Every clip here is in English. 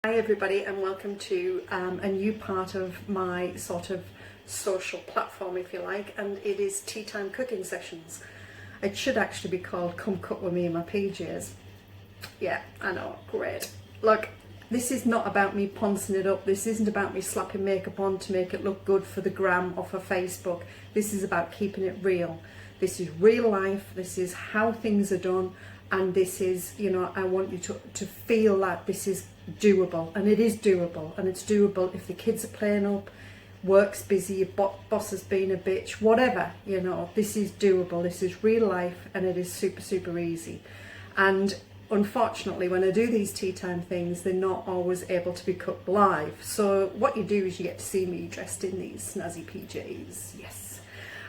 Hi everybody, and welcome to a new part of my sort of social platform, if you like, and it is tea time cooking sessions. It should actually be called Come Cook With Me in My PJs. Yeah, I know, great. Look, this is not about me poncing it up. This isn't about me slapping makeup on to make it look good for the gram or for Facebook. This is about keeping it real. This is real life. This is how things are done. And this is, you know, I want you to feel that this is doable, and it is doable, and it's doable if the kids are playing up, work's busy, your boss has been a bitch, whatever, you know, this is doable, this is real life, and it is super easy. And unfortunately, when I do these tea time things, they're not always able to be cooked live. So what you do is you get to see me dressed in these snazzy PJs, yes.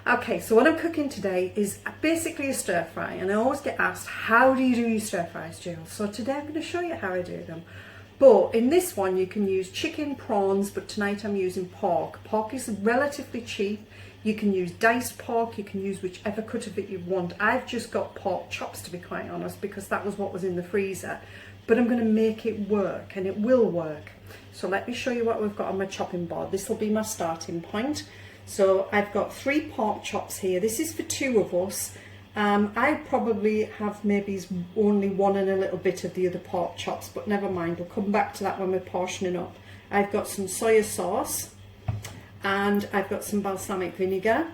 Okay, so what I'm cooking today is basically a stir fry, and I always get asked, how do you do your stir fries, Jill? So today I'm going to show you how I do them. But in this one you can use chicken, prawns, but tonight I'm using pork. Pork is relatively cheap. You can use diced pork, you can use whichever cut of it you want. I've just got pork chops, to be quite honest, because that was what was in the freezer. But I'm going to make it work, and it will work. So let me show you what we've got on my chopping board. This will be my starting point. So I've got 3 pork chops here. This is for 2 of us. I probably have maybe only 1 and a little bit of the other pork chops, but never mind, we'll come back to that when we're portioning up. I've got some soya sauce, and I've got some balsamic vinegar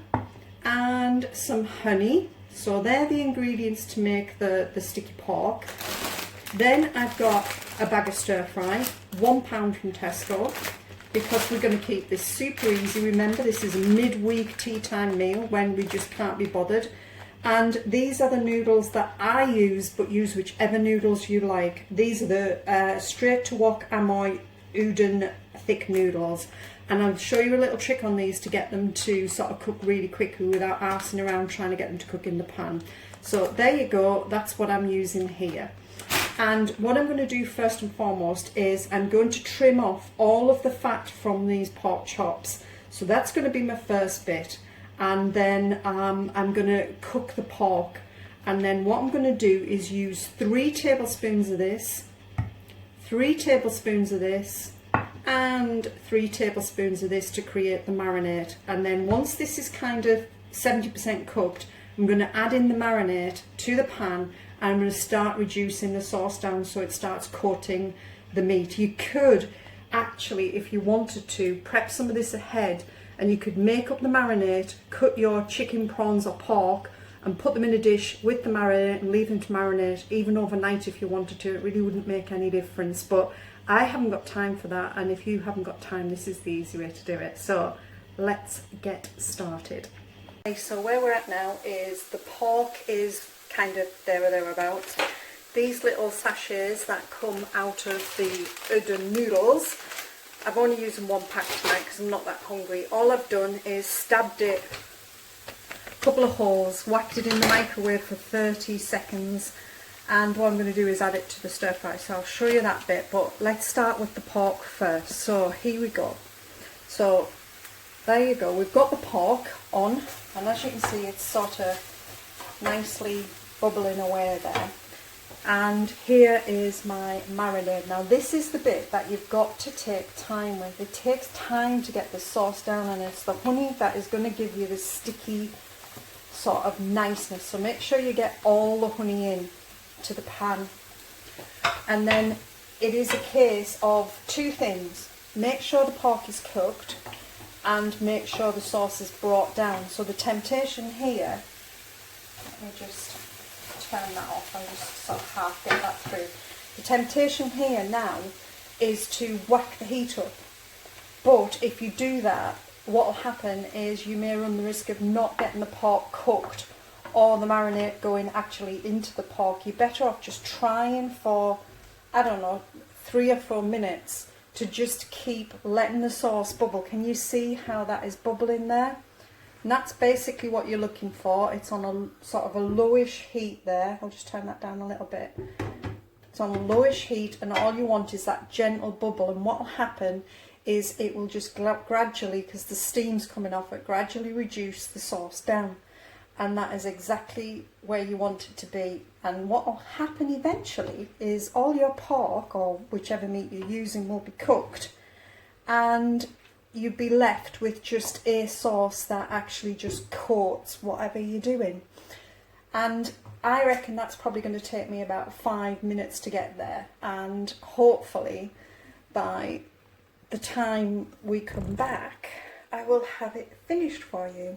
and some honey. So they're the ingredients to make the sticky pork. Then I've got a bag of stir fry, £1 from Tesco, because we're going to keep this super easy. Remember, this is a midweek tea time meal when we just can't be bothered. And these are the noodles that I use, but use whichever noodles you like. These are the straight to wok amoy udon thick noodles. And I'll show you a little trick on these to get them to sort of cook really quickly without arsing around trying to get them to cook in the pan. So there you go, that's what I'm using here. And what I'm going to do first and foremost is I'm going to trim off all of the fat from these pork chops. So that's going to be my first bit. And then I'm going to cook the pork. And then what I'm going to do is use 3 tablespoons of this, 3 tablespoons of this, and 3 tablespoons of this to create the marinade. And then once this is kind of 70% cooked, I'm going to add in the marinade to the pan, and I'm going to start reducing the sauce down so it starts coating the meat. You could actually, if you wanted to, prep some of this ahead, and you could make up the marinade, cut your chicken, prawns or pork and put them in a dish with the marinade and leave them to marinate even overnight if you wanted to. It really wouldn't make any difference, but I haven't got time for that, and if you haven't got time, this is the easy way to do it. So let's get started. Okay, so where we're at now is the pork is kind of there or thereabouts. These little sachets that come out of the udon noodles, I've only used 1 pack tonight because I'm not that hungry. All I've done is stabbed it a couple of holes, whacked it in the microwave for 30 seconds, and what I'm going to do is add it to the stir fry. So I'll show you that bit, but let's start with the pork first. So here we go. So there you go, we've got the pork on, and as you can see it's sort of nicely bubbling away there. And here is my marinade. Now this is the bit that you've got to take time with. It takes time to get the sauce down, and it's the honey that is going to give you the sticky sort of niceness. So make sure you get all the honey in to the pan. And then it is a case of 2 things. Make sure the pork is cooked, and make sure the sauce is brought down. So the temptation here, let me just turn that off and just sort of half get that through. The temptation here now is to whack the heat up, but if you do that, what will happen is you may run the risk of not getting the pork cooked or the marinade going actually into the pork. You're better off just trying for, I don't know, 3 or 4 minutes to just keep letting the sauce bubble. Can you see how that is bubbling there? And that's basically what you're looking for. It's on a sort of a lowish heat there. I'll just turn that down a little bit. It's on a lowish heat, and all you want is that gentle bubble. And what will happen is it will just gradually, because the steam's coming off it, gradually reduce the sauce down. And that is exactly where you want it to be. And what will happen eventually is all your pork, or whichever meat you're using, will be cooked, and you'd be left with just a sauce that actually just coats whatever you're doing. And I reckon that's probably going to take me about 5 minutes to get there, and hopefully by the time we come back I will have it finished for you.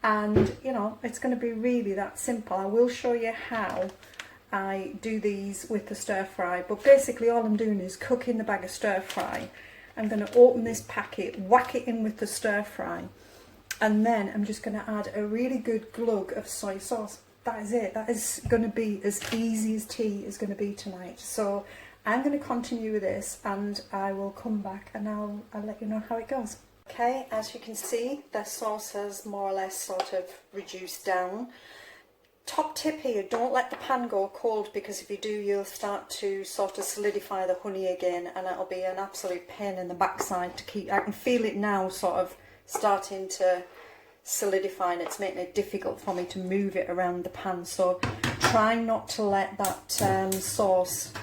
And you know, it's going to be really that simple. I will show you how I do these with the stir fry, but basically all I'm doing is cooking the bag of stir fry. I'm going to open this packet, whack it in with the stir fry, and then I'm just going to add a really good glug of soy sauce. That is it. That is going to be as easy as tea is going to be tonight. So I'm going to continue with this, and I will come back and I'll let you know how it goes. Okay, as you can see, the sauce has more or less sort of reduced down. Top tip here, don't let the pan go cold, because if you do you'll start to sort of solidify the honey again, and it'll be an absolute pain in the backside to keep. I can feel it now sort of starting to solidify, and it's making it difficult for me to move it around the pan. So try not to let that sauce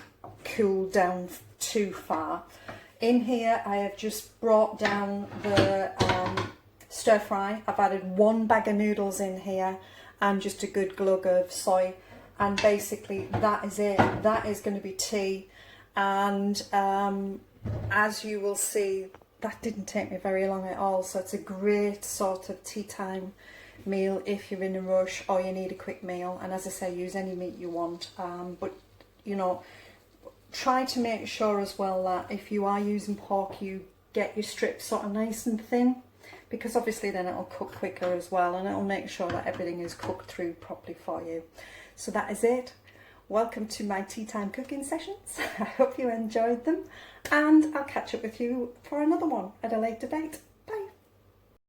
cool down too far. In here I have just brought down the stir fry. I've added 1 bag of noodles in here and just a good glug of soy, and basically that is it. That is going to be tea. And as you will see, that didn't take me very long at all, so it's a great sort of tea time meal if you're in a rush or you need a quick meal. And as I say, use any meat you want, but you know, try to make sure as well that if you are using pork, you get your strips sort of nice and thin, because obviously then it'll cook quicker as well, and it'll make sure that everything is cooked through properly for you. So that is it. Welcome to my tea time cooking sessions. I hope you enjoyed them, and I'll catch up with you for another one at a later date.